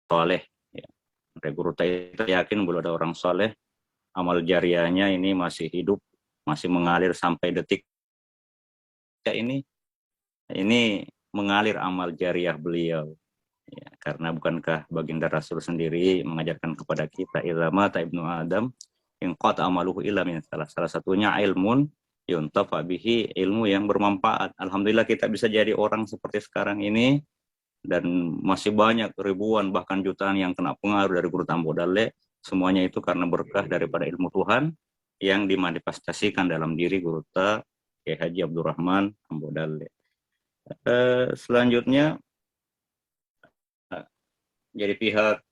soleh. Ya. Guru kita yakin belum ada orang soleh, amal jariahnya ini masih hidup, masih mengalir sampai detik ini mengalir amal jariah beliau. Ya, karena bukankah baginda Rasul sendiri mengajarkan kepada kita ilmu ibnu Adam yang qat amaluhu illa min salah satunya ilmun yuntafa bihi, ilmu yang bermanfaat. Alhamdulillah kita bisa jadi orang seperti sekarang ini, dan masih banyak ribuan bahkan jutaan yang kena pengaruh dari guru Tambo Dalle. Semuanya itu karena berkah daripada ilmu Tuhan yang dimanifestasikan dalam diri guru Kiai Haji Abdurrahman Tambo Dalle. Selanjutnya jadi pihak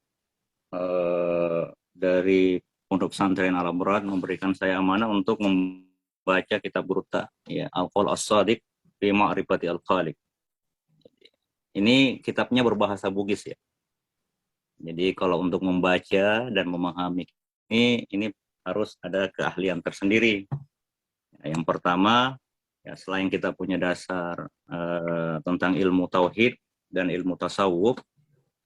dari Pondok Pesantren Al Abrar memberikan saya amanah untuk membaca kitab Burta, ya, Al-Qaul As-Shadiq fi Ma'rifati Al-Khaliq. Ini kitabnya berbahasa Bugis, ya. Jadi kalau untuk membaca dan memahami ini harus ada keahlian tersendiri. Yang pertama, ya, selain kita punya dasar tentang ilmu tauhid dan ilmu tasawuf,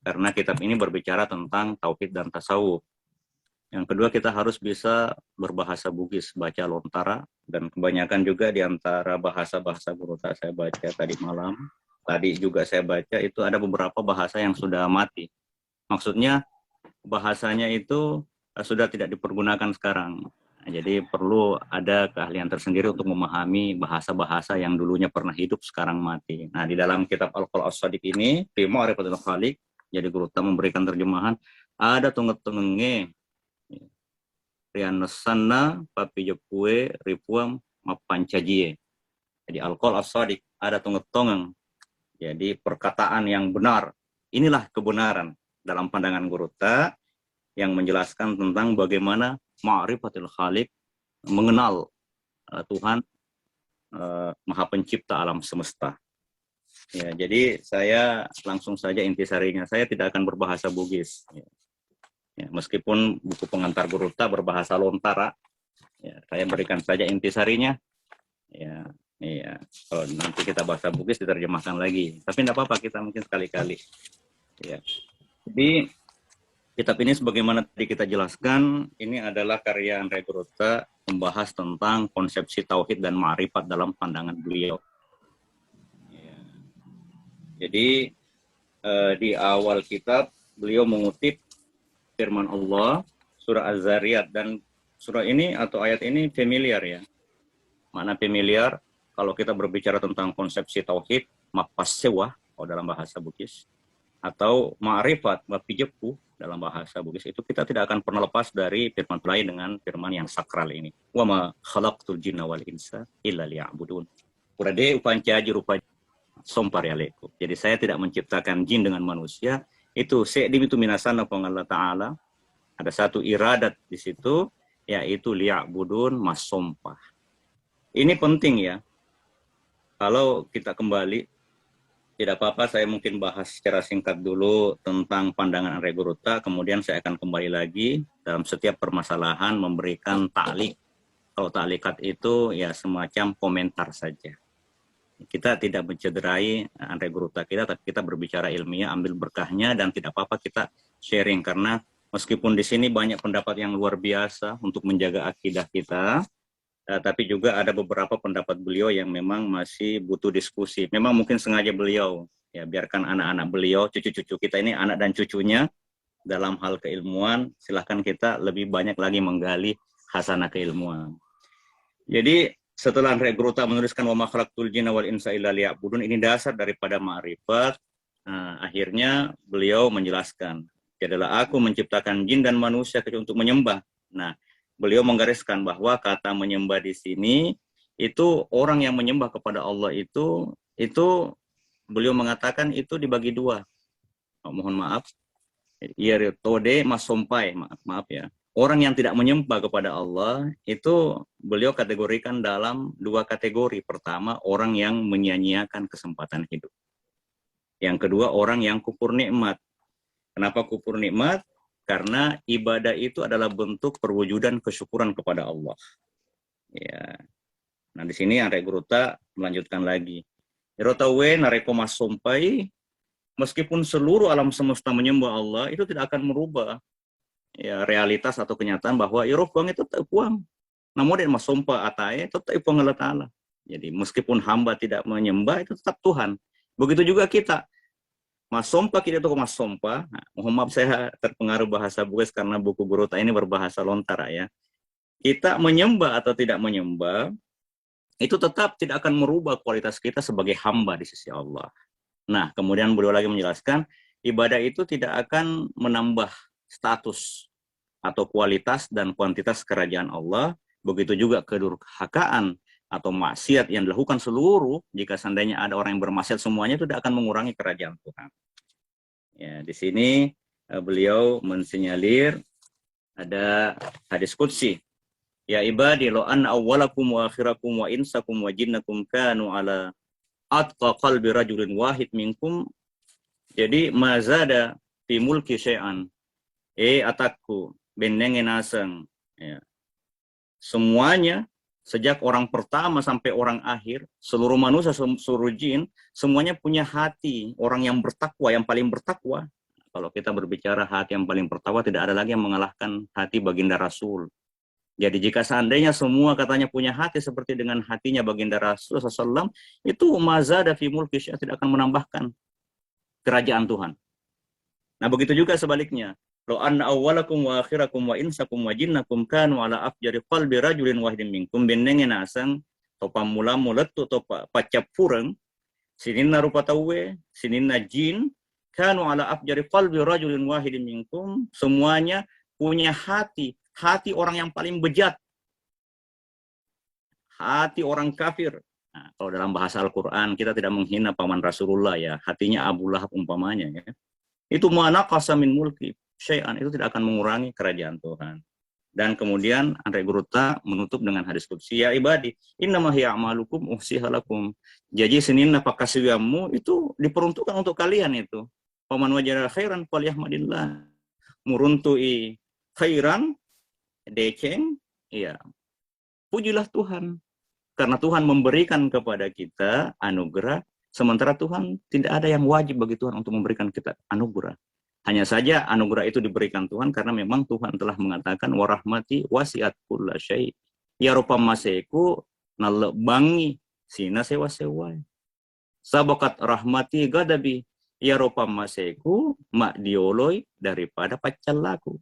karena kitab ini berbicara tentang tauhid dan tasawuf. Yang kedua, kita harus bisa berbahasa Bugis, baca lontara, dan kebanyakan juga di antara bahasa-bahasa guru saya baca tadi malam, tadi juga saya baca, itu ada beberapa bahasa yang sudah mati. Maksudnya bahasanya itu sudah tidak dipergunakan sekarang. Jadi perlu ada keahlian tersendiri untuk memahami bahasa-bahasa yang dulunya pernah hidup sekarang mati. Nah, di dalam kitab Al-Qaul As-Shadiq ini, fi Ma'rifatil Khaliq, jadi guru memberikan terjemahan, ada tunget-tungenge Rianasana papi jepue ripuam mapancajie. Jadi Al-Qaul As-Shadiq, ada tunget-tongeng. Jadi perkataan yang benar. Inilah kebenaran dalam pandangan guru yang menjelaskan tentang bagaimana Ma'rifatul Khaliq, mengenal Tuhan Maha Pencipta alam semesta. Ya, jadi saya langsung saja intisarinya. Saya tidak akan berbahasa Bugis. Ya, meskipun buku pengantar Guruta berbahasa Lontara, ya, saya berikan saja intisarinya. Ya, iya. Kalau nanti kita bahasa Bugis diterjemahkan lagi. Tapi tidak apa-apa, kita mungkin sekali-kali. Ya. Jadi kitab ini sebagaimana tadi kita jelaskan, ini adalah karya Andre Guruta membahas tentang konsepsi tauhid dan ma'rifat dalam pandangan beliau. Ya. Jadi di awal kitab beliau mengutip firman Allah surah Az-Zariyat, dan surah ini atau ayat ini familiar, ya. Makna familiar kalau kita berbicara tentang konsepsi tauhid, mapasewah kalau dalam bahasa Bugis, atau ma'rifat mapijepu dalam bahasa Bugis, itu kita tidak akan pernah lepas dari firman lain dengan firman yang sakral ini. Wa ma khalaqtul jinna wal insa illa liya'budun. Urade upancaji rupa sompar yaleku. Jadi saya tidak menciptakan jin dengan manusia, itu se'dim itu minasana Allah Ta'ala. Ada satu iradat di situ, yaitu liya'budun masompah. Ini penting, ya. Kalau kita kembali, tidak apa-apa, saya mungkin bahas secara singkat dulu tentang pandangan Andre Guruta, kemudian saya akan kembali lagi dalam setiap permasalahan memberikan ta'liq. Kalau ta'liqat itu ya semacam komentar saja. Kita tidak mencederai Andre Guruta kita, tapi kita berbicara ilmiah, ambil berkahnya, dan tidak apa-apa kita sharing, karena meskipun di sini banyak pendapat yang luar biasa untuk menjaga akidah kita, tapi juga ada beberapa pendapat beliau yang memang masih butuh diskusi. Memang mungkin sengaja beliau, ya, biarkan anak-anak beliau, cucu-cucu kita ini anak dan cucunya dalam hal keilmuan, silahkan kita lebih banyak lagi menggali hasanah keilmuan. Jadi setelah Andre Guruta menuliskan wa ma khalaqtul jinna wal insa illa liya'budun, ini dasar daripada ma'rifat. Akhirnya beliau menjelaskan, adalah aku menciptakan jin dan manusia untuk menyembah. Nah, beliau menggariskan bahwa kata menyembah di sini itu orang yang menyembah kepada Allah itu beliau mengatakan itu dibagi dua. Mohon maaf. Ya, tode masompai, maaf ya. Orang yang tidak menyembah kepada Allah itu beliau kategorikan dalam dua kategori. Pertama, orang yang menyia-nyiakan kesempatan hidup. Yang kedua, orang yang kufur nikmat. Kenapa kufur nikmat? Karena ibadah itu adalah bentuk perwujudan kesyukuran kepada Allah. Ya. Nah, di sini Andre Guruta melanjutkan lagi. Rotawe nareko masompai meskipun seluruh alam semesta menyembah Allah, itu tidak akan merubah ya realitas atau kenyataan bahwa Iroh itu tak puang. Namun dia masompa atae tetap puang Allah Ta'ala. Jadi meskipun hamba tidak menyembah, itu tetap Tuhan. Begitu juga kita. Masompa kita itu masompa. Nah, mohon maaf saya terpengaruh bahasa Bues karena buku Guruta ini berbahasa Lontara ya. Kita menyembah atau tidak menyembah, itu tetap tidak akan merubah kualitas kita sebagai hamba di sisi Allah. Nah, kemudian beliau lagi menjelaskan, ibadah itu tidak akan menambah status atau kualitas dan kuantitas kerajaan Allah, begitu juga kedurhakaan atau maksiat yang dilakukan seluruh, jika seandainya ada orang yang bermaksiat semuanya, itu tidak akan mengurangi kerajaan Tuhan. Ya, di sini beliau mensinyalir ada hadis qudsi. Ya ibadi lo an awwalakum wa akhirakum wa insakum wa jinnakum kanu ala atqa qalbi rajulin wahid minkum. Jadi mazada fi mulki syai'an. Atakku benengen aseng. Ya. Semuanya sejak orang pertama sampai orang akhir, seluruh manusia, seluruh jin, semuanya punya hati orang yang bertakwa, yang paling bertakwa. Kalau kita berbicara hati yang paling bertakwa, tidak ada lagi yang mengalahkan hati baginda Rasul. Jadi jika seandainya semua katanya punya hati seperti dengan hatinya baginda Rasul SAW, itu mazada fi mulki syai'an, tidak akan menambahkan kerajaan Tuhan. Nah begitu juga sebaliknya. Lo anna awwalakum wa akhirakum wa insakum wa jinnakum kanu ala afjari qalbi rajulin wahidin minkum benengen asang topa mula muletu topa pacap pureng sininna rupatawe sininna jin kanu ala afjari qalbi rajulin wahidin minkum, semuanya punya hati orang yang paling bejat, hati orang kafir. Nah, kalau dalam bahasa Al-Quran kita tidak menghina paman Rasulullah ya, hatinya Abu Lahab umpamanya ya. Itu mana qasamin mulki syai'an, itu tidak akan mengurangi kerajaan Tuhan. Dan kemudian Andre Guruta menutup dengan hadis qudsi, ya ibadi innama hiya a'malukum uhsihalakum. Jadi seninna pakasiyamu itu diperuntukkan untuk kalian itu. Paman wajara khairan falyahmadillah. Muruntui khairan dekeng, ya pujilah Tuhan. Karena Tuhan memberikan kepada kita anugerah, sementara Tuhan tidak ada yang wajib bagi Tuhan untuk memberikan kita anugerah. Hanya saja anugerah itu diberikan Tuhan karena memang Tuhan telah mengatakan warahmati wasiat kulla syai. Ya rupa maseku nalebangi sina sewa-sewa. Sabakat rahmati gadabi. Ya rupa maseku mak dioloi daripada pacal laku.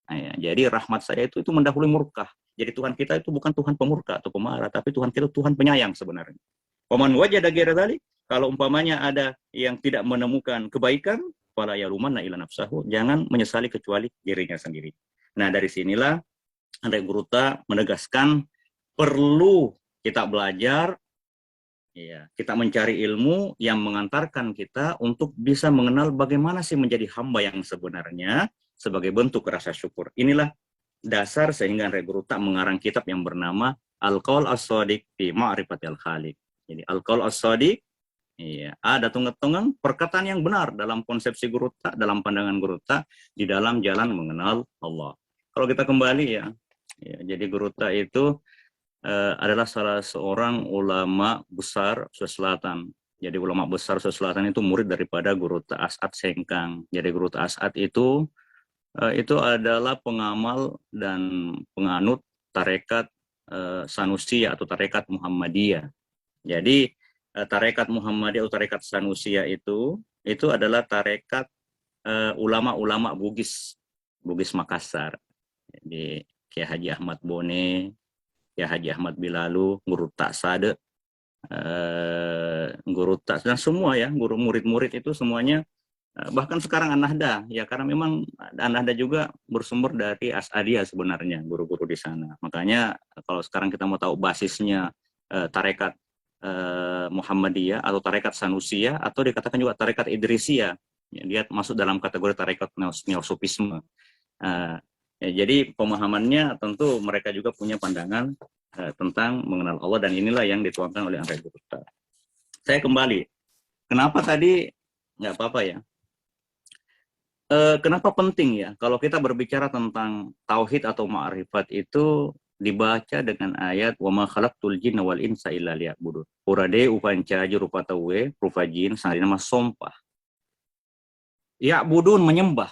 Nah, ya, jadi rahmat saya itu mendahului murka. Jadi Tuhan kita itu bukan Tuhan pemurka atau pemarah, tapi Tuhan kita Tuhan penyayang sebenarnya. Paman wajada ghaira dzalik, kalau umpamanya ada yang tidak menemukan kebaikan, fala yalumanna ila nafsahu, jangan menyesali kecuali dirinya sendiri. Nah, dari sinilah Andre Guruta menegaskan perlu kita belajar, ya, kita mencari ilmu yang mengantarkan kita untuk bisa mengenal bagaimana sih menjadi hamba yang sebenarnya sebagai bentuk rasa syukur. Inilah dasar sehingga Andre Guruta mengarang kitab yang bernama Al-Qaul As-Shadiq fi Ma'rifatil Khaliq. Jadi Al-Qaul As-Shadiq, iya, ada tunggang perkataan yang benar dalam konsepsi Guruta, dalam pandangan Guruta di dalam jalan mengenal Allah. Kalau kita kembali ya jadi Guruta itu adalah salah seorang ulama besar Sulawesi Selatan. Jadi ulama besar Sulawesi Selatan itu murid daripada Guruta As'ad Sengkang. Jadi Guruta As'ad itu adalah pengamal dan penganut tarekat Sanusiyah atau tarekat Muhammadiyah. Jadi tarekat Muhammadiyah atau tarekat Sanusiyah itu adalah tarekat ulama-ulama Bugis Makassar. Jadi Kiai Haji Ahmad Bone, Kiai Haji Ahmad Bilalu, Guru Taksade, Guru Tas dan semua ya, guru murid-murid itu semuanya, bahkan sekarang An-Nahda ya, karena memang An-Nahda juga bersumber dari As'adiyah sebenarnya guru-guru di sana. Makanya kalau sekarang kita mau tahu basisnya tarekat Muhammadiyah atau tarekat Sanusiyah atau dikatakan juga tarekat Idrisiyah, ya, dia masuk dalam kategori tarekat neosufisme. Ya, jadi pemahamannya tentu mereka juga punya pandangan tentang mengenal Allah, dan inilah yang dituangkan oleh Andre Guruta. Saya kembali, kenapa tadi nggak apa-apa ya? Kenapa penting ya kalau kita berbicara tentang tauhid atau ma'rifat itu dibaca dengan ayat wa ma khalaqtul jinna wal insa illa liya'budun. Urade upanca rupatawe rupajin sanadina mas sompah. Ya'budun, menyembah.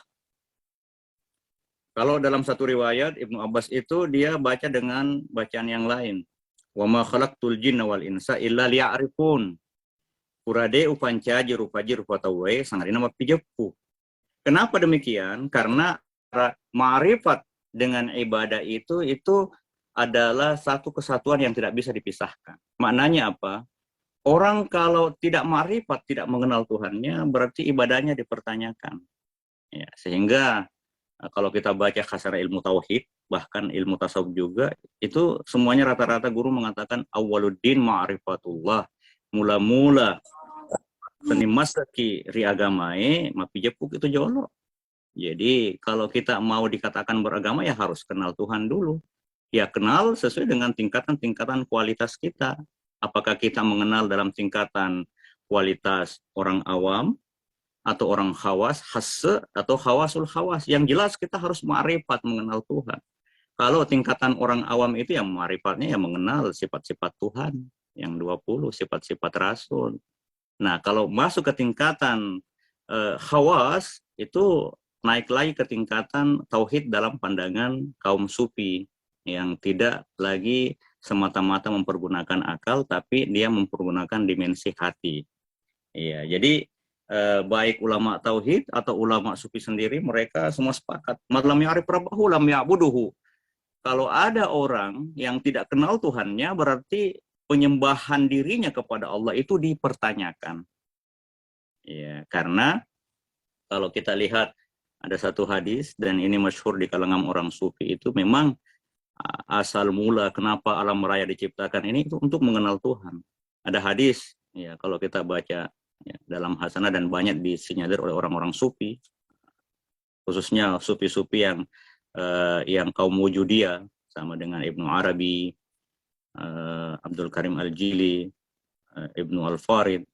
Kalau dalam satu riwayat Ibnu Abbas itu dia baca dengan bacaan yang lain. Wa ma khalaqtul jinna wal insa illa liya'rifun. Purade upancaji rupaji rupatawe sangarina mapijepu. Kenapa demikian? Karena ma'rifat dengan ibadah itu adalah satu kesatuan yang tidak bisa dipisahkan. Maknanya apa? Orang kalau tidak ma'rifat, tidak mengenal Tuhannya, berarti ibadahnya dipertanyakan. Ya, sehingga kalau kita baca khasar ilmu tauhid, bahkan ilmu tasawuf juga, itu semuanya rata-rata guru mengatakan awwaluddin ma'rifatullah. Mula-mula seni masaki riagamae mapijepuk itu jolo. Jadi kalau kita mau dikatakan beragama ya harus kenal Tuhan dulu. Ya kenal sesuai dengan tingkatan-tingkatan kualitas kita. Apakah kita mengenal dalam tingkatan kualitas orang awam, atau orang khawas, hasse, atau khawasul khawas. Yang jelas kita harus ma'rifat mengenal Tuhan. Kalau tingkatan orang awam itu yang ma'rifatnya yang mengenal sifat-sifat Tuhan. Yang 20, sifat-sifat Rasul. Nah, kalau masuk ke tingkatan khawas, itu naik lagi ke tingkatan tauhid dalam pandangan kaum sufi. Yang tidak lagi semata-mata mempergunakan akal, tapi dia mempergunakan dimensi hati. Iya, jadi baik ulama tauhid atau ulama sufi sendiri, mereka semua sepakat. Malam ya'rif rabbahu lam ya'buduhu. Kalau ada orang yang tidak kenal Tuhannya, berarti penyembahan dirinya kepada Allah itu dipertanyakan. Ya, karena kalau kita lihat ada satu hadis, dan ini masyhur di kalangan orang sufi, itu memang asal mula kenapa alam raya diciptakan ini itu untuk mengenal Tuhan. Ada hadis, ya kalau kita baca ya, dalam hasanah dan banyak disinyalir oleh orang-orang sufi, khususnya sufi-sufi yang kaum wujudiyah, sama dengan Ibnu Arabi, Abdul Karim Al-Jili, Ibnu Al-Farid,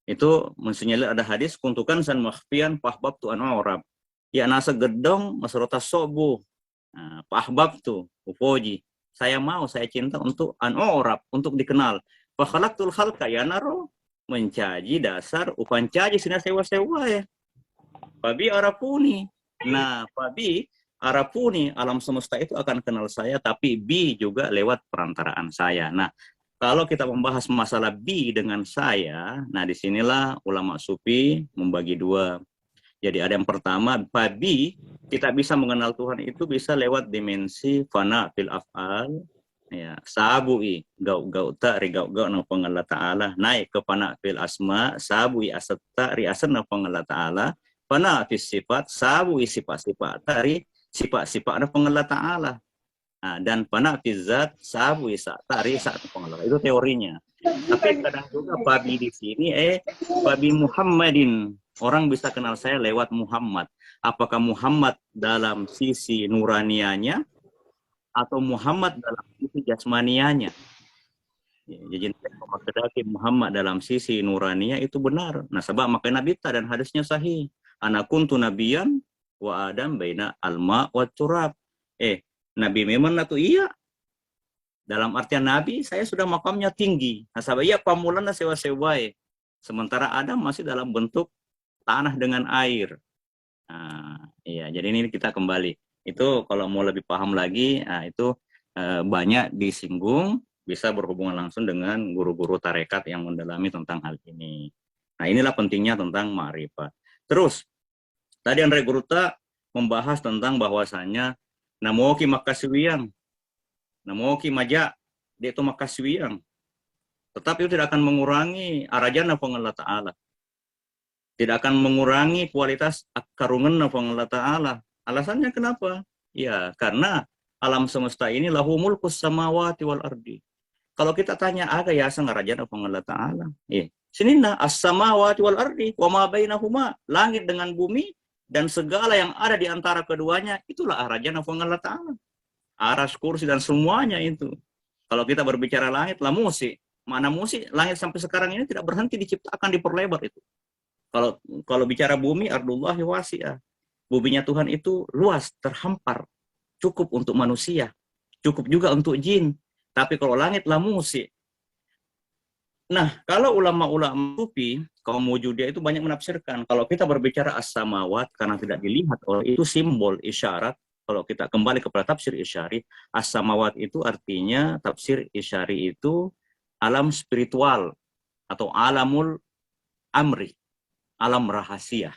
itu mensinyalir ada hadis kuntukan san makhfian pahbab tu an'arab. Ya nasa gedong masrota sobu. Pahbab tu upoji. Saya mau, saya cinta untuk an'arab, untuk dikenal. Fa khalaqtul khalqa ya naro, mencaji dasar upancaji sina sewa-sewa ya. Fabi arapuni. Nah, fabi arapuni, alam semesta itu akan kenal saya, tapi bi juga lewat perantaraan saya. Nah, kalau kita membahas masalah bi dengan saya, nah disinilah ulama sufi membagi dua. Jadi ada yang pertama, babi kita bisa mengenal Tuhan itu bisa lewat dimensi fana fil af'al, ya, sabui gau ta ri gau na pangalla ta'ala, naik ke fana fil asma, sabui asatta ri asna pangalla ta'ala, fana fis sifat, sabui sifat-sifat tari sifat-sifat na pangalla ta'ala. Nah, dan fana fil zat, sabui sa tari sa pangalla. Itu teorinya. Tapi kadang juga babi di sini babi Muhammadin. Orang bisa kenal saya lewat Muhammad. Apakah Muhammad dalam sisi nuranianya atau Muhammad dalam sisi jasmanianya? Ya, jadi Muhammad dalam sisi nuraninya itu benar. Nah, sebab makanya Nabi dan hadisnya sahih. Ana kuntu nabiyan wa adam baina alma wa turab. Nabi memang itu iya. Dalam artian Nabi, saya sudah makamnya tinggi. Nah, sahabat ya pamulana sewa-sewai. Sementara Adam masih dalam bentuk tanah dengan air. Nah, iya, jadi ini kita kembali. Itu kalau mau lebih paham lagi, nah, itu banyak disinggung, bisa berhubungan langsung dengan guru-guru tarekat yang mendalami tentang hal ini. Nah, inilah pentingnya tentang ma'rifat. Terus, tadi Andre Guruta membahas tentang bahwasanya namoki makaswiyan, namoki maja, dia itu makaswiyan. Tetapi itu tidak akan mengurangi arajana pengelola ta'ala. Tidak akan mengurangi kualitas karungan Allah Ta'ala. Alasannya kenapa? Ya, karena alam semesta ini lahu mulkus samawati wal ardi. Kalau kita tanya aga ya sang raja Allah Ta'ala. Sinina as-samawati wal ardi wa ma bainahuma, langit dengan bumi dan segala yang ada di antara keduanya, itulah raja Allah Ta'ala. Aras, kursi dan semuanya itu. Kalau kita berbicara langit, lah musik. Mana musik? Langit sampai sekarang ini tidak berhenti diciptakan, diperlebar itu. Kalau bicara bumi, ardullahi wasi'ah. Buminya Tuhan itu luas, terhampar. Cukup untuk manusia. Cukup juga untuk jin. Tapi kalau langit lah musik. Nah, kalau ulama-ulama sufi, kaum wujudiyah itu banyak menafsirkan. Kalau kita berbicara as-samawat karena tidak dilihat oleh itu simbol isyarat. Kalau kita kembali kepada tafsir isyari, as-samawat itu artinya tafsir isyari itu alam spiritual atau alamul amri, alam rahasia.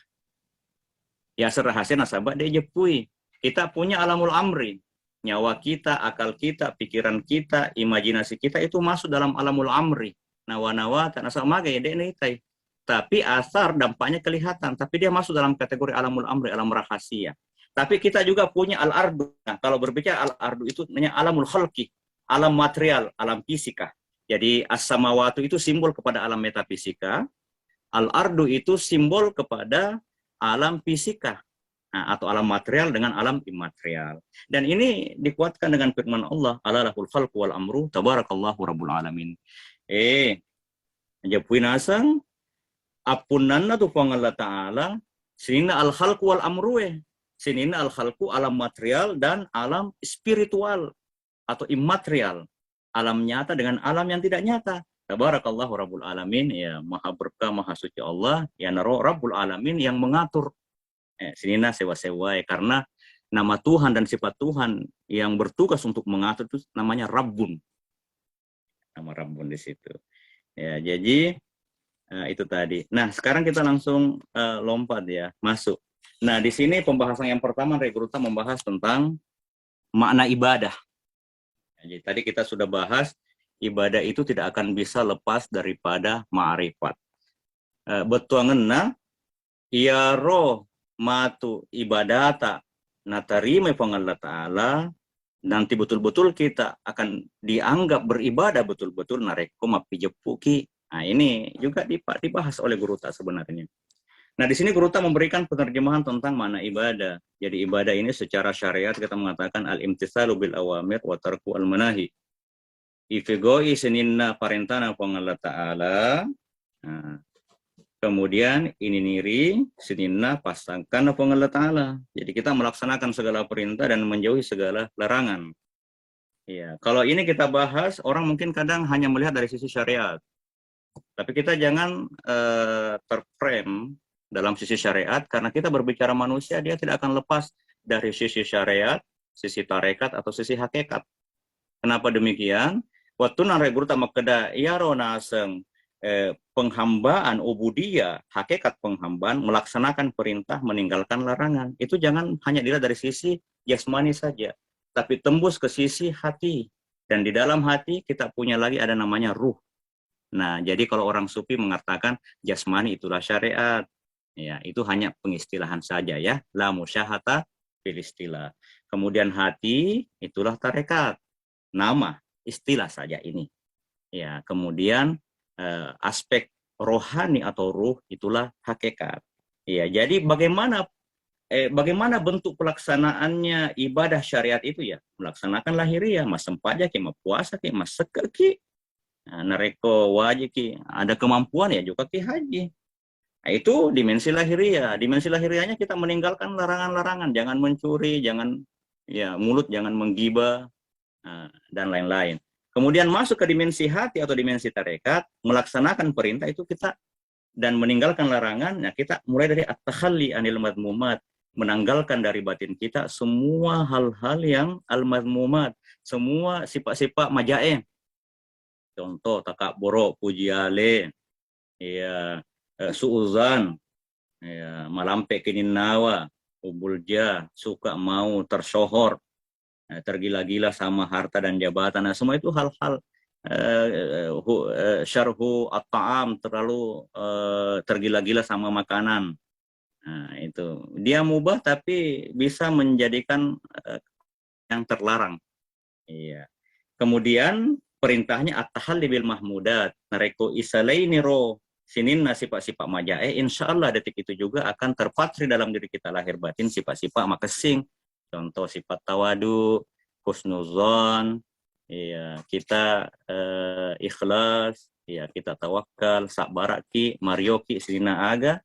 Ya rahasia nasabah dia jepui. Kita punya alamul amri. Nyawa kita, akal kita, pikiran kita, imajinasi kita itu masuk dalam alamul amri. Nawa-nawa tak nasabah magai dia nitai. Tapi asar dampaknya kelihatan, tapi dia masuk dalam kategori alamul amri, alam rahasia. Tapi kita juga punya al-ardu. Nah, kalau berbicara al-ardu itu namanya alamul khalqi, alam material, alam fisika. Jadi as-samawatu itu simbol kepada alam metafisika, al-ardu itu simbol kepada alam fisika. Nah, atau alam material dengan alam imaterial. Dan ini dikuatkan dengan firman Allah, ala lahul khalqu wal amru, tabarakallahu rabbul alamin. Japuin asang apunanna tu Allah Ta'ala, sinina al-khalqu wal amru sinina al-khalqu alam material dan alam spiritual atau imaterial. Alam nyata dengan alam yang tidak nyata. Tabarakallahu rabbul alamin, ya maha berkah, maha suci Allah, ya naro rabbul alamin yang mengatur. Sinina sewa-sewa karena nama Tuhan dan sifat Tuhan yang bertugas untuk mengatur itu namanya Rabbun. Nama Rabbun di situ. Ya, jadi itu tadi. Nah, sekarang kita langsung lompat ya, masuk. Nah, di sini pembahasan yang pertama Regruta membahas tentang makna ibadah. Jadi tadi kita sudah bahas ibadah itu tidak akan bisa lepas daripada ma'rifat. Betuangenna ya roh matu ibadata natarima Allah Ta'ala, nanti betul-betul kita akan dianggap beribadah betul-betul nareko mapi jepuki. Nah, ini juga dibahas oleh Guru Tak sebenarnya. Nah, di sini Guru Tak memberikan penerjemahan tentang makna ibadah. Jadi ibadah ini secara syariat kita mengatakan al-imtitsalu bil awamir wa tarku al-manahi. Ifegoi seninna parentana Allah Ta'ala. Nah, kemudian ini niri seninna pasangkan Allah Ta'ala. Jadi kita melaksanakan segala perintah dan menjauhi segala larangan. Ya, kalau ini kita bahas, orang mungkin kadang hanya melihat dari sisi syariat. Tapi kita jangan terframe dalam sisi syariat, karena kita berbicara manusia, dia tidak akan lepas dari sisi syariat, sisi tarekat, atau sisi hakikat. Kenapa demikian? Waktu naregur tamak keda iaro naseng penghambaan ubudiyah, hakikat penghambaan, melaksanakan perintah, meninggalkan larangan. Itu jangan hanya dilihat dari sisi jasmani saja, tapi tembus ke sisi hati. Dan di dalam hati kita punya lagi ada namanya ruh. Nah, jadi kalau orang sufi mengatakan jasmani itulah syariat. Ya, itu hanya pengistilahan saja ya. La musyahata fil istilah. Kemudian hati itulah tarekat. Nama, istilah saja ini. Ya, kemudian aspek rohani atau ruh itulah hakikat. Ya, jadi bagaimana bentuk pelaksanaannya ibadah syariat itu ya? Melaksanakan lahiriah, mas sempaja ki, mas puasa ki, mas seker ki. Nah, nareko wajib ki, ada kemampuan ya juga ki haji. Nah, itu dimensi lahiriah. Dimensi lahiriahnya kita meninggalkan larangan-larangan, jangan mencuri, jangan ya mulut jangan menggibah, dan lain-lain. Kemudian masuk ke dimensi hati atau dimensi tarekat, melaksanakan perintah itu kita dan meninggalkan larangan. Nah, kita mulai dari at-takhalli anil madmumat, menanggalkan dari batin kita semua hal-hal yang al-madmumat, semua sifat-sifat majae. Contoh takaburo, pujiale, ya suuzan, ya malampe kininawa, ubulja, suka mau tersohor, tergila-gila sama harta dan jabatan. Nah, semua itu hal-hal syarhu at-ta'am, terlalu tergila-gila sama makanan. Nah, itu dia mubah tapi bisa menjadikan yang terlarang. Iya. Kemudian perintahnya at-tahalli bil mahmudat, nareko isalaini ro sinin sifat-sifat majae, insyaallah detik itu juga akan terpatri dalam diri kita lahir batin sifat-sifat makasing. Contoh sifat tawadu, husnuzon, ya kita ikhlas, ya kita tawakal, sabaraki, marioki, sirina aga,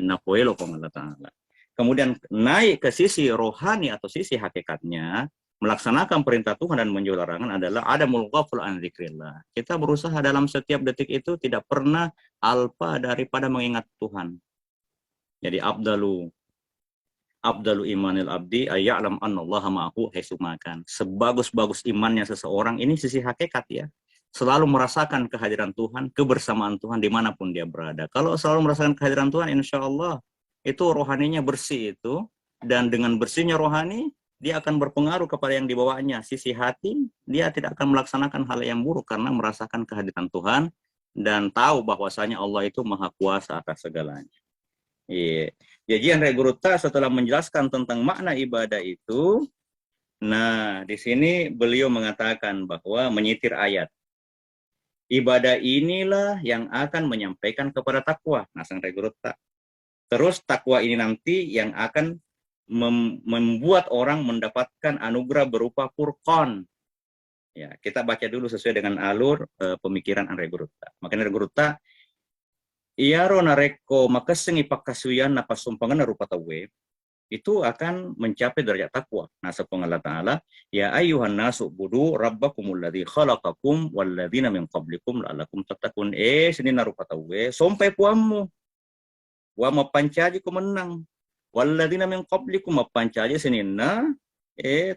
napoelo Allah Ta'ala. Kemudian naik ke sisi rohani atau sisi hakikatnya, melaksanakan perintah Tuhan dan menjauhi larangan adalah adamul ghafl an dzikrillah. Kita berusaha dalam setiap detik itu tidak pernah alpa daripada mengingat Tuhan. Jadi abdalu imanil abdi ayya'lam annallaha ma'ahu haitsu makan. Sebagus-bagus imannya seseorang, ini sisi hakikat ya. Selalu merasakan kehadiran Tuhan, kebersamaan Tuhan dimanapun dia berada. Kalau selalu merasakan kehadiran Tuhan, insya Allah itu rohaninya bersih itu. Dan dengan bersihnya rohani, dia akan berpengaruh kepada yang dibawanya. Sisi hati, dia tidak akan melaksanakan hal yang buruk karena merasakan kehadiran Tuhan dan tahu bahwasanya Allah itu maha kuasa atas segalanya. Iya. Jadi Andre Guruta setelah menjelaskan tentang makna ibadah itu, nah di sini beliau mengatakan bahwa menyitir ayat. Ibadah inilah yang akan menyampaikan kepada takwa. Nah, Sang Guruta. Terus takwa ini nanti yang akan membuat orang mendapatkan anugerah berupa furqan. Ya, kita baca dulu sesuai dengan alur pemikiran Andre Guruta. Makanya Andre Guruta Iaro nareko makasengi pakasuyan napasumpangan narupa tawe itu akan mencapai derajat takwa. Nah, sepenggal Allah Ta'ala, ya ayyuhan nasu budu rabbakumul ladzi khalaqakum walladzina min qablikum la'allakum tattaqun. Sini narupa tawe sampai puamu. Wa mapancaji ko menang. Walladzina min qablikum mapancaji sinina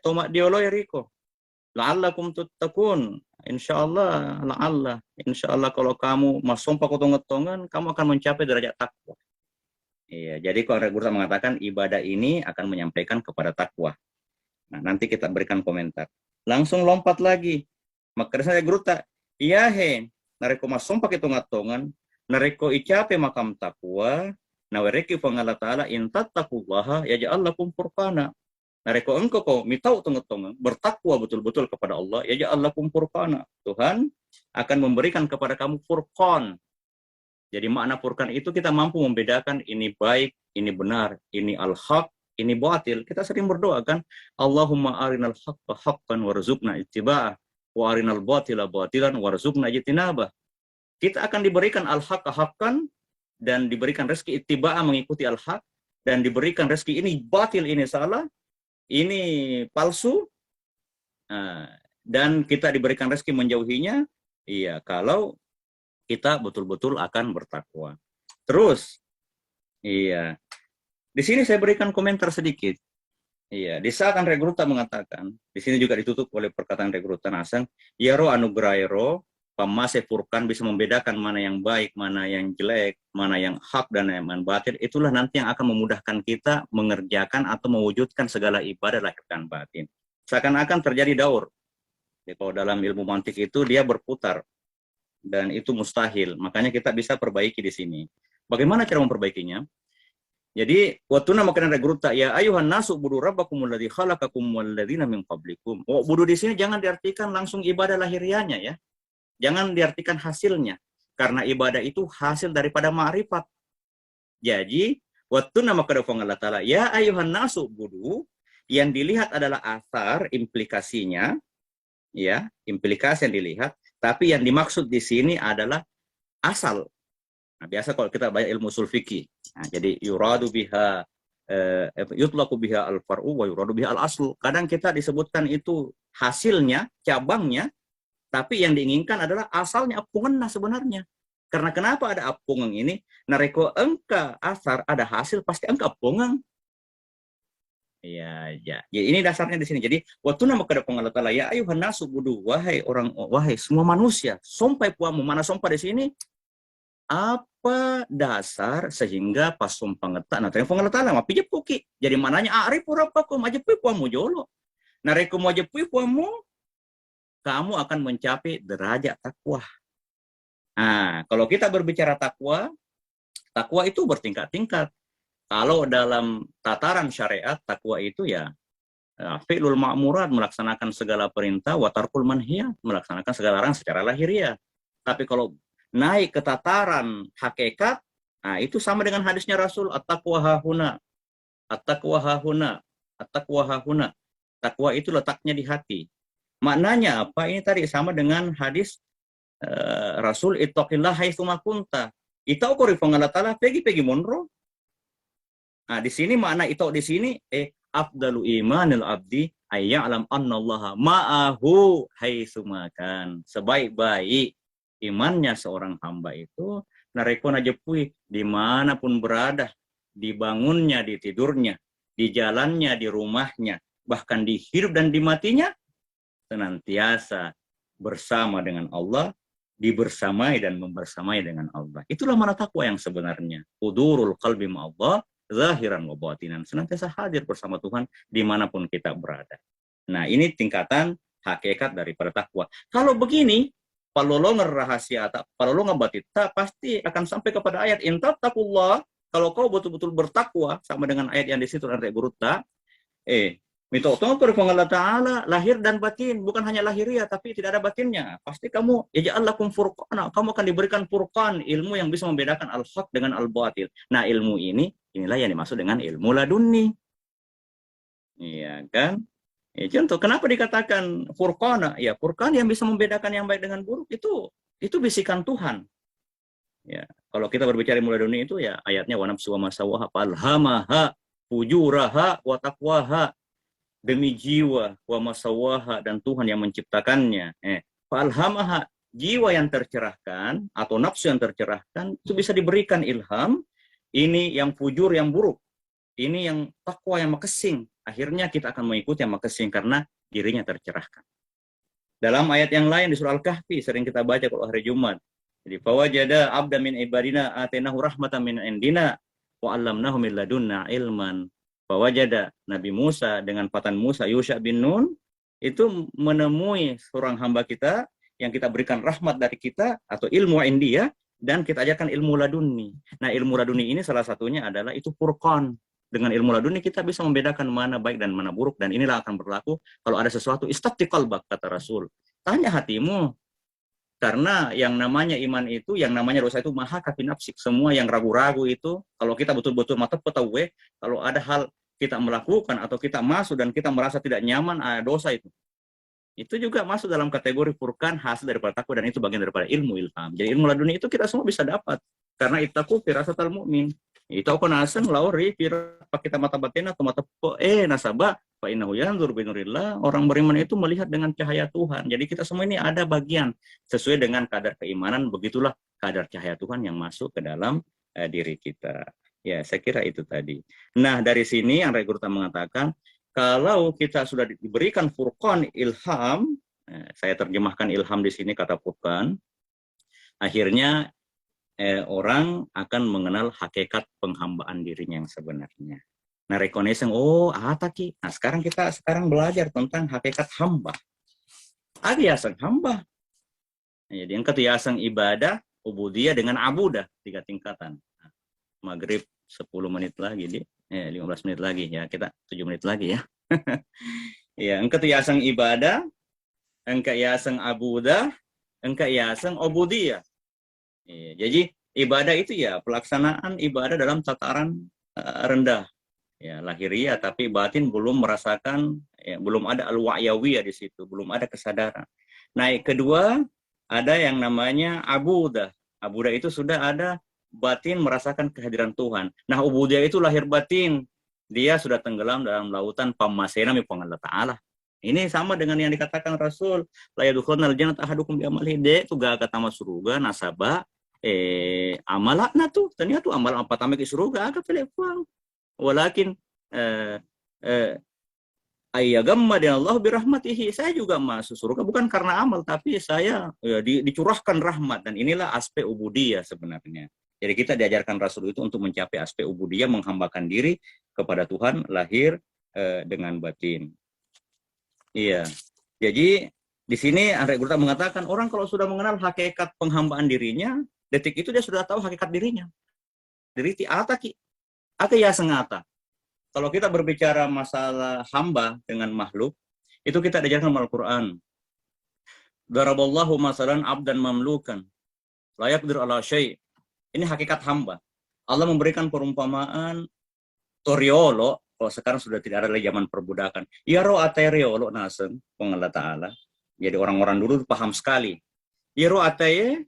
tomak dioloy riko. La'allakum tattaqun. Insyaallah, la'allah. Insyaallah kalau kamu masumpah kotong-kotongan, kamu akan mencapai derajat takwa. Iya, jadi kalau Guru mengatakan ibadah ini akan menyampaikan kepada takwa. Nah, nanti kita berikan komentar. Langsung lompat lagi. Maka saya Guru tak, iya nareko masumpah kotong-kotongan, nareko icape makam takwa, nawereki fangala ta'ala intattaqullaha yaj'al lakum furqana. Nareko engkau kau mitau tengah-tengah bertakwa betul-betul kepada Allah, ya Allah furqana. Tuhan akan memberikan kepada kamu furqan. Jadi makna furqan itu kita mampu membedakan ini baik, ini benar, ini al-haq, ini batil. Kita sering berdoa kan, Allahumma arinal haqqa haqqan warzuqna ittiba'ah wa arinal batila batilan warzuqna ijtinabah. Kita akan diberikan al-haqqa haqqan dan diberikan rezeki ittiba'ah mengikuti al-haq dan diberikan rezeki ini batil, ini salah, ini palsu, dan kita diberikan rezeki menjauhinya, iya, kalau kita betul-betul akan bertakwa. Terus, iya, di sini saya berikan komentar sedikit. Iya, di saat Regruta mengatakan, di sini juga ditutup oleh perkataan Regruta Nasang, Yaro anugerahero, pamase furqan bisa membedakan mana yang baik, mana yang jelek, mana yang hak dan yang batin. Itulah nanti yang akan memudahkan kita mengerjakan atau mewujudkan segala ibadah lahir dan batin. Seakan-akan terjadi daur. Jadi, kalau dalam ilmu mantik itu dia berputar dan itu mustahil. Makanya kita bisa perbaiki di sini. Bagaimana cara memperbaikinya? Jadi waktu nama kena Regruta ya ayuhan nasu budu rabbakumul ladzi khalaqakum walladzina min qablikum. Oh, budu di sini jangan diartikan langsung ibadah lahiriahnya ya. Jangan diartikan hasilnya, karena ibadah itu hasil daripada ma'rifat. Jadi, waktu nama kedofong Allah Ta'ala, ya ayuhan nasu budu, yang dilihat adalah asar, implikasinya, ya, implikasi yang dilihat, tapi yang dimaksud di sini adalah asal. Nah, biasa kalau kita baca ilmu ushul fikih, nah, jadi yuradu biha, yutlaqu biha al-far'u wa yuradu biha al-aslu. Kadang kita disebutkan itu hasilnya, cabangnya, tapi yang diinginkan adalah asalnya apungena sebenarnya. Karena kenapa ada apungeng ini? Nareko engka asar ada hasil pasti engka apungeng. Ya, ya. Ya, ini dasarnya di sini. Jadi waktu nama kepada Allah Ta'ala ya ayuhan nasu budu, wahai semua manusia, sompai puamu mana sompa di sini? Apa dasar sehingga pas sompang ngetak nah telepon Allah Ta'ala mapi jepuki. Jadi mananya arif urapaku majepui puamu jolo. Nareko majepui puamu kamu akan mencapai derajat takwa. Nah, kalau kita berbicara takwa, takwa itu bertingkat-tingkat. Kalau dalam tataran syariat, takwa itu ya fi'lul ma'murat, melaksanakan segala perintah, wa tarkul manhiyat, melaksanakan segala larangan secara lahiriah. Tapi kalau naik ke tataran hakikat, nah itu sama dengan hadisnya Rasul, at-taqwa hahuna, at-taqwa hahuna, at-taqwa hahuna. Takwa itu letaknya di hati. Maknanya apa? Ini tadi sama dengan hadis Rasul ittaqillah haitsu ma kunta. Itau ko rifang Allah Ta'ala pegi monro. Nah, di sini makna itau di sini afdalu imanil abdi ayya'lam annallaha ma'ahu haitsu makan. Sebaik-baik imannya seorang hamba itu narekona jepui dimanapun berada, dibangunnya, di tidurnya, di jalannya, di rumahnya, bahkan di hidup dan di matinya, senantiasa bersama dengan Allah, dibersamai dan membersamai dengan Allah. Itulah mana takwa yang sebenarnya. Hudurul qalbi ma'allah, zahiran wa batinan. Senantiasa hadir bersama Tuhan dimanapun kita berada. Nah, ini tingkatan hakikat daripada takwa. Kalau begini, palolongan rahasia, palolongan batita, pasti akan sampai kepada ayat intat takullah. Kalau kau betul-betul bertakwa, sama dengan ayat yang di situ Andre Buruta, minta utama kepada Allah Ta'ala, lahir dan batin, bukan hanya lahiriah, tapi tidak ada batinnya. Pasti kamu, ya ja'allakum furqana, kamu akan diberikan furqan, ilmu yang bisa membedakan al-haq dengan al-batil. Nah, ilmu ini, inilah yang dimaksud dengan ilmu laduni. Iya kan? Ya, contoh, kenapa dikatakan furqana? Ya, furqan yang bisa membedakan yang baik dengan buruk, itu bisikan Tuhan. Ya, kalau kita berbicara ilmu laduni itu ya ayatnya wa nafsu wa masawaha falhamaha fujuraha wa taqwaha, demi jiwa wa masawaha dan Tuhan yang menciptakannya. Falhamaha, jiwa yang tercerahkan atau nafsu yang tercerahkan itu bisa diberikan ilham, ini yang fujur yang buruk, ini yang takwa yang makesing. Akhirnya kita akan mengikuti yang makesing karena dirinya tercerahkan. Dalam ayat yang lain di surah Al-Kahfi sering kita baca kalau hari Jumat. Jadi fawajada abda min ibadina atainahu rahmatan min indina wa 'allamnahu min ladunna ilman. Fawajada Nabi Musa dengan patan Musa Yusha bin Nun itu menemui seorang hamba kita yang kita berikan rahmat dari kita atau ilmu india dan kita ajarkan ilmu laduni. Nah, ilmu laduni ini salah satunya adalah itu furqan. Dengan ilmu laduni kita bisa membedakan mana baik dan mana buruk, dan inilah akan berlaku kalau ada sesuatu istafti qalbak, kata Rasul. Tanya hatimu. Karena yang namanya iman itu, yang namanya dosa itu maha kafi nafsik. Semua yang ragu-ragu itu, kalau kita betul-betul mata petawe, kalau ada hal kita melakukan atau kita masuk dan kita merasa tidak nyaman, ada dosa itu. Itu juga masuk dalam kategori furqan, hasil daripada takwa, dan itu bagian daripada ilmu ilham. Jadi ilmu laduni itu kita semua bisa dapat. Karena ittaqu firasatal mu'min. Itu aku nasen lauri pak kita mata batin atau mata nasabah fa innahu yanzur binurillah. Orang beriman itu melihat dengan cahaya Tuhan. Jadi kita semua ini ada bagian sesuai dengan kadar keimanan, begitulah kadar cahaya Tuhan yang masuk ke dalam diri kita. Ya, saya kira itu tadi. Nah, dari sini Andre Gurta mengatakan kalau kita sudah diberikan furqan ilham, saya terjemahkan ilham di sini kata furqan, akhirnya orang akan mengenal hakikat penghambaan dirinya yang sebenarnya. Nah, reconnaissance, ataki. Nah, kita belajar tentang hakikat hamba. Ada yasang hamba. Jadi yang ketiga yasang ibadah, ubudiyah dengan abudah, 3 tingkatan. Nah, maghrib 10 menit lagi, 15 menit lagi ya, kita 7 menit lagi ya. Ya, yang ketiga yasang ibadah, yang yasang abudah, yang yasang ubudiyah. Jadi ibadah itu ya pelaksanaan ibadah dalam tataran rendah, ya lahiriah, tapi batin belum merasakan, ya, belum ada al-wa'yawiyah di situ, belum ada kesadaran. Nah, kedua ada yang namanya abudah. Abudah itu sudah ada batin merasakan kehadiran Tuhan. Nah, ubudiyah itu lahir batin, dia sudah tenggelam dalam lautan pamasena mi Allah Ta'ala. Ini sama dengan yang dikatakan Rasul, la yadkhulunal jannata ahadukum bi amalihi, itu gak kata masuk surga nasabah amalakna tuh ternyata tuh amal apa tamek surga agak telepon walakin ayyagamma dan Allah birahmatihi, saya juga masuk surga bukan karena amal, tapi saya dicurahkan rahmat. Dan inilah aspek ubudiyah sebenarnya. Jadi kita diajarkan Rasul itu untuk mencapai aspek ubudiyah, menghambakan diri kepada Tuhan lahir dengan batin. Iya, jadi di sini Andre Gurta mengatakan orang kalau sudah mengenal hakikat penghambaan dirinya, detik itu dia sudah tahu hakikat dirinya. Diri ataki, ya sengata. Kalau kita berbicara masalah hamba dengan makhluk, itu kita diajarkan dalam Al-Quran. Daraballahu masalan abdan mamlukan, la yaqdir ala syai'. Ini hakikat hamba. Allah memberikan perumpamaan toriolo, kalau sekarang sudah tidak ada lagi zaman perbudakan. Yaro ateriolo nasen, Allah Ta'ala. Jadi orang-orang dulu paham sekali. Yaro ateye,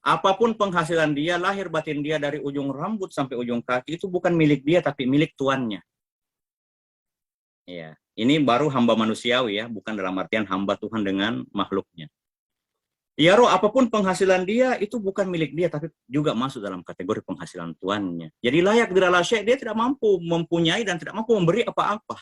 apapun penghasilan dia, lahir batin dia dari ujung rambut sampai ujung kaki, itu bukan milik dia, tapi milik tuannya. Ya, ini baru hamba manusiawi ya, bukan dalam artian hamba Tuhan dengan makhluknya. Ya roh, apapun penghasilan dia itu bukan milik dia, tapi juga masuk dalam kategori penghasilan tuannya. Jadi layak dirala syekh, dia tidak mampu mempunyai dan tidak mampu memberi apa-apa.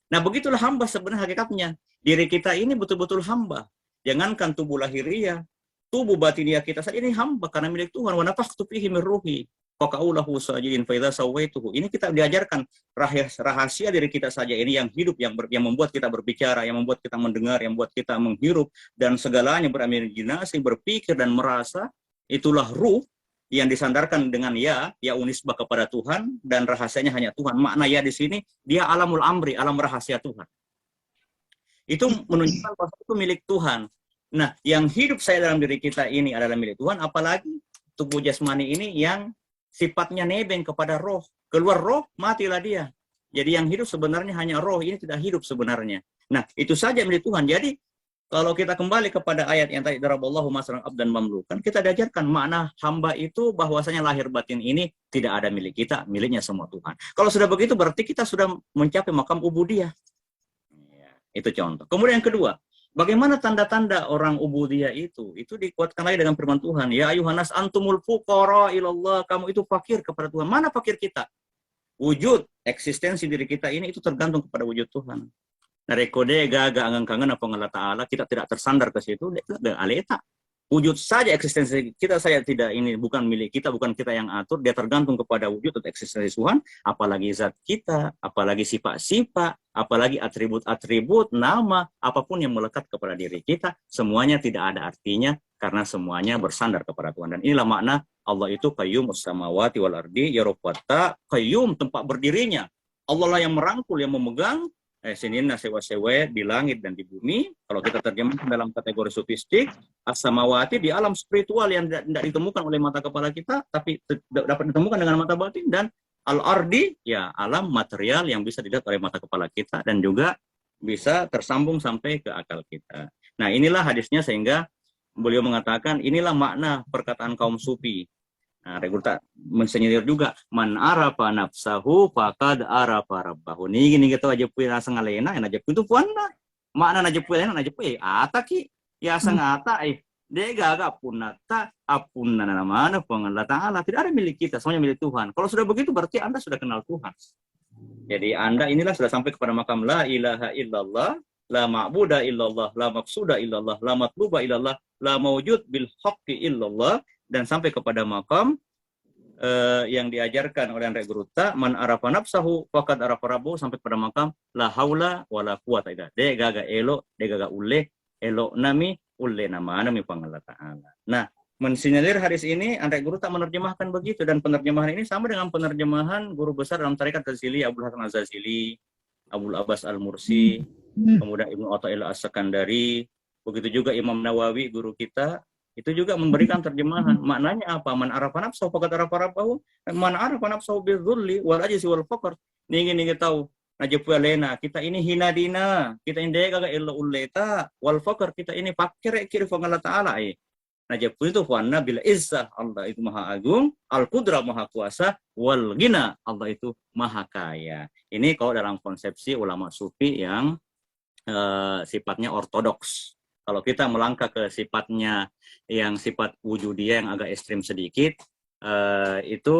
Nah begitulah hamba sebenarnya hakikatnya. Diri kita ini betul-betul hamba. Jangankan tubuh lahiriah, tubuh batiniah kita saja ini hamba karena milik Tuhan. Wa nafakhtu fihi min ruhi faqaulahu sajidin fa idza sawaituhu. Ini kita diajarkan rahasia diri kita saja ini yang hidup, yang membuat kita berbicara, yang membuat kita mendengar, yang membuat kita menghirup dan segalanya berimajinasi, berpikir dan merasa. Itulah ruh yang disandarkan dengan ya unisbah kepada Tuhan dan rahasianya hanya Tuhan. Makna ya di sini dia alamul amri, alam rahasia Tuhan. Itu menunjukkan bahwa itu milik Tuhan. Nah, yang hidup saya dalam diri kita ini adalah milik Tuhan, apalagi tubuh jasmani ini yang sifatnya nebeng kepada roh. Keluar roh, matilah dia. Jadi yang hidup sebenarnya hanya roh, ini tidak hidup sebenarnya. Nah, itu saja milik Tuhan. Jadi kalau kita kembali kepada ayat yang tadi daraballahu masalan abdan mamlukan, kita diajarkan makna hamba itu bahwasanya lahir batin ini tidak ada milik kita, miliknya semua Tuhan. Kalau sudah begitu berarti kita sudah mencapai makam ubudiyah. Ya, itu contoh. Kemudian yang kedua, bagaimana tanda-tanda orang ubudiyah itu? Itu dikuatkan lagi dengan firman Tuhan, ya ayuhanas antumul fuqara ilallah, kamu itu fakir kepada Tuhan. Mana fakir kita? Wujud eksistensi diri kita ini itu tergantung kepada wujud Tuhan. Narekode gaga angang-kangen apa Allah Ta'ala, kita tidak tersandar ke situ, aleta. Wujud saja eksistensi kita saya tidak, ini bukan milik kita, bukan kita yang atur, dia tergantung kepada wujud atau eksistensi Tuhan, apalagi zat kita, apalagi sifat-sifat, apalagi atribut-atribut, nama, apapun yang melekat kepada diri kita, semuanya tidak ada artinya karena semuanya bersandar kepada Tuhan. Dan inilah makna Allah itu qayyum as-samawati wal ardi yarofata, qayyum tempat berdirinya. Allah lah yang merangkul, yang memegang sinina sewa-sewa di langit dan di bumi. Kalau kita terjemahkan dalam kategori sofistik, as-samawati di alam spiritual yang tidak ditemukan oleh mata kepala kita, tapi dapat ditemukan dengan mata batin, dan al-ardi ya alam material yang bisa dilihat oleh mata kepala kita dan juga bisa tersambung sampai ke akal kita. Nah, inilah hadisnya sehingga beliau mengatakan inilah makna perkataan kaum sufi. Nah, Regurta mensenyidir juga man arafa nafsahu faqad arafa rabbahu. Ni gini gitu aja puy rasa ngalena, aja puy itu puana. Makna aja puy aja puy ata ki ya sangata de gaga punata apunna namana Allah Ta'ala, tidak ada milik kita, semuanya milik Tuhan. Kalau sudah begitu berarti Anda sudah kenal Tuhan. Jadi Anda inilah sudah sampai kepada makam la ilaha illallah, la ma'buda illallah, la maqsuda illallah, la matluba illallah, la mawjud bil haqqi illallah, dan sampai kepada makam yang diajarkan oleh Andre Guruta, man arafa nafsahu faqad arafa rabbuhu, sampai pada makam la haula wala quwata illa billah. De gaga elo, de gaga ule, elo nami ule nama nami Allah Ta'ala. Nah, mensinyalir hadis ini Andre Guruta menerjemahkan begitu, dan penerjemahan ini sama dengan penerjemahan guru besar dalam tarekat Ghazali, Abdul Hasan Az-Zazili, Abdul Abbas Al-Mursi, kemudian Ibnu Athaillah As-Sakandari, begitu juga Imam Nawawi guru kita, itu juga memberikan terjemahan. Maknanya apa? Man arafa nafsahu faqad arafa rabbahu, man arafa nafsahu bidzulli wal ajzi wal faqr. Ningin tahu najepu lena, kita ini hina dina, kita ini gaga illa uleta wal faqr, kita ini fakir kiri Allah Ta'ala. Najepu itu wana bil izzah, Allah itu maha agung, al qudra maha kuasa, wal ghina, Allah itu maha kaya. Ini kalau dalam konsepsi ulama sufi yang sifatnya ortodoks. Kalau kita melangkah ke sifatnya yang sifat wujudiyah yang agak ekstrim sedikit, itu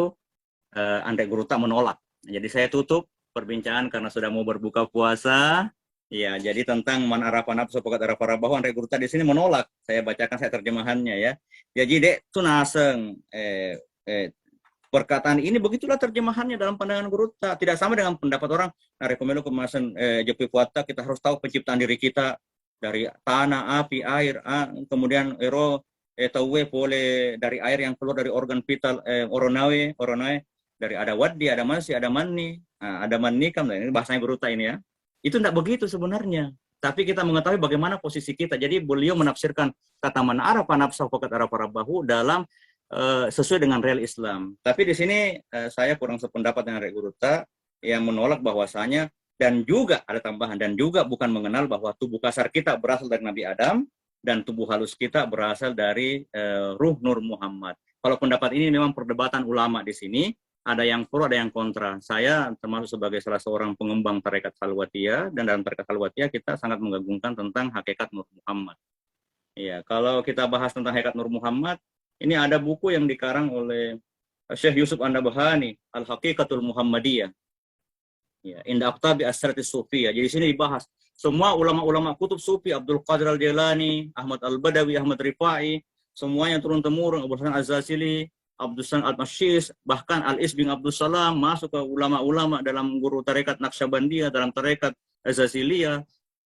Andre Guruta menolak. Jadi saya tutup perbincangan karena sudah mau berbuka puasa. Ya, jadi tentang man arafa nafsu faqad arafa rabbahu, Andre Guruta di sini menolak. Saya bacakan saya terjemahannya ya. Jadi dek tunaseng perkataan ini begitulah terjemahannya dalam pandangan Guruta. Tidak sama dengan pendapat orang. Nah, rekomendasi kemasan Jepi Puata, kita harus tahu penciptaan diri kita dari tanah, api, air, kemudian tawe boleh dari air yang keluar dari organ vital, oronawe, dari ada wadi, ada mansi, ada manni, ada mannikam, ini bahasanya Guruta ini ya. Itu tidak begitu sebenarnya. Tapi kita mengetahui bagaimana posisi kita. Jadi beliau menafsirkan kata man arafa nafsahu faqad arafa rabbahu dalam sesuai dengan real Islam. Tapi di sini saya kurang sependapat dengan Guruta yang menolak bahwasanya, dan juga ada tambahan, dan juga bukan mengenal bahwa tubuh kasar kita berasal dari Nabi Adam dan tubuh halus kita berasal dari Ruh Nur Muhammad. Kalau pendapat ini memang perdebatan ulama di sini, ada yang pro, ada yang kontra. Saya termasuk sebagai salah seorang pengembang tarekat Khalwatiyah, dan dalam tarekat Khalwatiyah kita sangat mengagungkan tentang hakikat Nur Muhammad. Ya, kalau kita bahas tentang hakikat Nur Muhammad, ini ada buku yang dikarang oleh Syekh Yusuf An-Nabhani, Al-Haqiqatul Muhammadiyah. Ya, Inda Aktabi Asrati Sufiyah. Jadi sini dibahas semua ulama-ulama kutub sufi, Abdul Qadir Al-Jailani, Ahmad Al-Badawi, Ahmad Rifai, semuanya turun-temurun, Abu Hasan Az-Zazili, Abdul Salam Al-Mashis, bahkan Al-Is bin Abdul Salam masuk ke ulama-ulama dalam guru tarekat Naqsyabandiyah, dalam tarekat Az-Zaziliyah,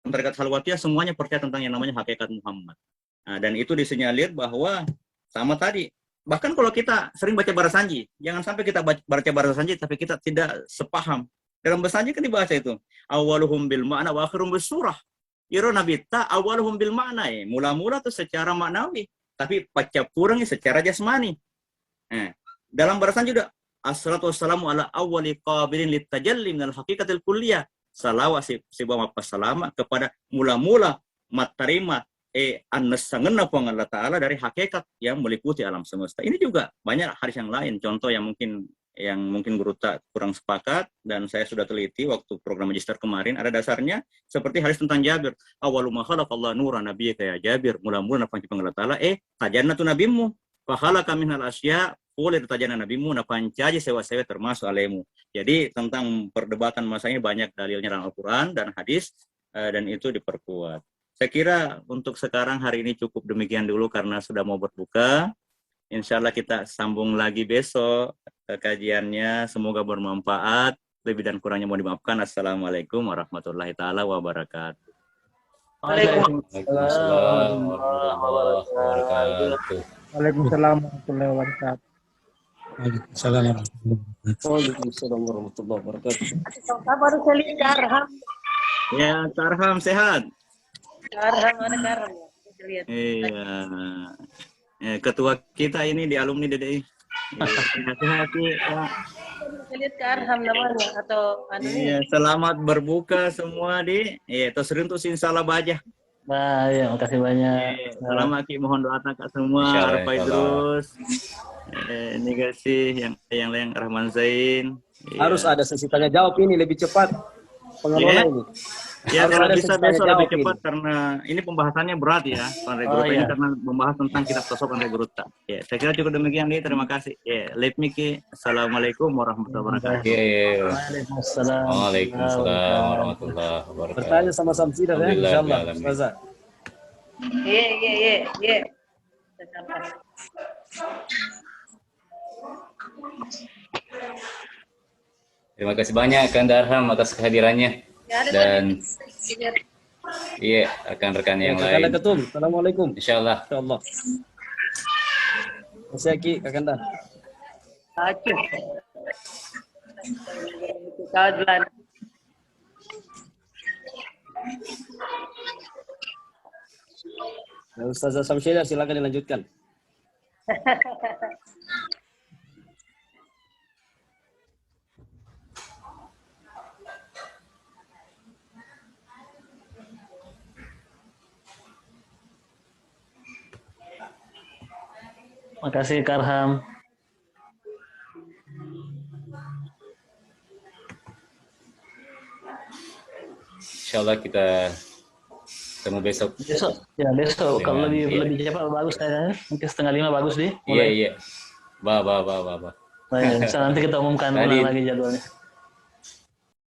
dalam tarekat Khalwatiyah, semuanya percaya tentang yang namanya hakikat Muhammad. Nah, dan itu disinyalir bahwa sama tadi, bahkan kalau kita sering baca Barasanji, jangan sampai kita baca Barasanji tapi kita tidak sepaham. Dalam Barasanji kan dibaca itu, awaluhum bil ma'na wa akhirum bis surah. Iro nabi ta awaluhum bil ma'na, mula-mula itu secara maknawi, tapi pacap kurangnya secara jasmani. Dalam Barasanji juga assalatu wassalamu ala awwali qabilin litajalli minal haqiqatil kulliyah. Salawat sibama passalama kepada mula-mula matarima an-nasangenna Allah Ta'ala dari hakikat yang meliputi alam semesta. Ini juga banyak hadis yang lain, contoh yang mungkin guru tak kurang sepakat, dan saya sudah teliti waktu program magister kemarin, ada dasarnya seperti hadis tentang Jabir. Awalu ma khalaqallahu nura nabiyyaka ya Jabir, mula-mula napa cipang Allah Ta'ala tajannatu nabimmu fa khalaqa minal asya boleh tajana nabimu napancaji sewa-sewa termasuk alemu. Jadi tentang perdebatan masanya banyak dalilnya dalam Al-Quran dan hadis, dan itu diperkuat. Saya kira untuk sekarang hari ini cukup demikian dulu karena sudah mau berbuka. Insya Allah kita sambung lagi besok kajiannya. Semoga bermanfaat. Lebih dan kurangnya mohon dimaafkan. Assalamualaikum warahmatullahi taala wabarakatuh. Waalaikumsalam warahmatullahi wabarakatuh. Waalaikumsalam warahmatullahi wabarakatuh. Waalaikumsalam warahmatullahi wabarakatuh. Kabar sekali Karham. Ya, Tarham sehat. Karham ada Karham ya. Iya. Ketua kita ini di alumni DDI. Hati-hati. Lihat Karham namanya atau Iya, selamat berbuka semua di. Iya, tosrin tuh insyaallah baja. Nah, ya, makasih banyak. Selamat Ki, mohon doa kak semua. Arafai terus. Ini kasih yang lain Rahman Zain. Harus ada sesi tanya jawab ini lebih cepat pengelola ini. Ya, kalau bisa besok lebih cepat ini. karena ini pembahasannya berat ya, Pandai Guruta ini karena membahas tentang kitab sosok Pandai Guruta. Ya, saya kira cukup demikian nih. Terima kasih. Ya, let me Ki. Assalamualaikum warahmatullahi wabarakatuh. Waalaikumsalam. Waalaikumsalam warahmatullahi wabarakatuh. Bertanya sama Samsidah ya, insyaallah. Ustazah. Ye. Terima kasih banyak Kang Darham atas kehadirannya. Dan iya, rekan-rekan yang lain. Kakanda Ketum, assalamualaikum. Insyaallah. Insyaallah. Masih Ki, Kakanda. Aceh. Kajian. Ya, Ustazah Samsidah silakan dilanjutkan. Makasih Karham. Insyaallah kita ketemu besok. Besok kalau lebih cepat bagus kayaknya. Mungkin 4:30 bagus deh. Iya. Ba. Baik, nanti kita umumkan ulang lagi jadwalnya.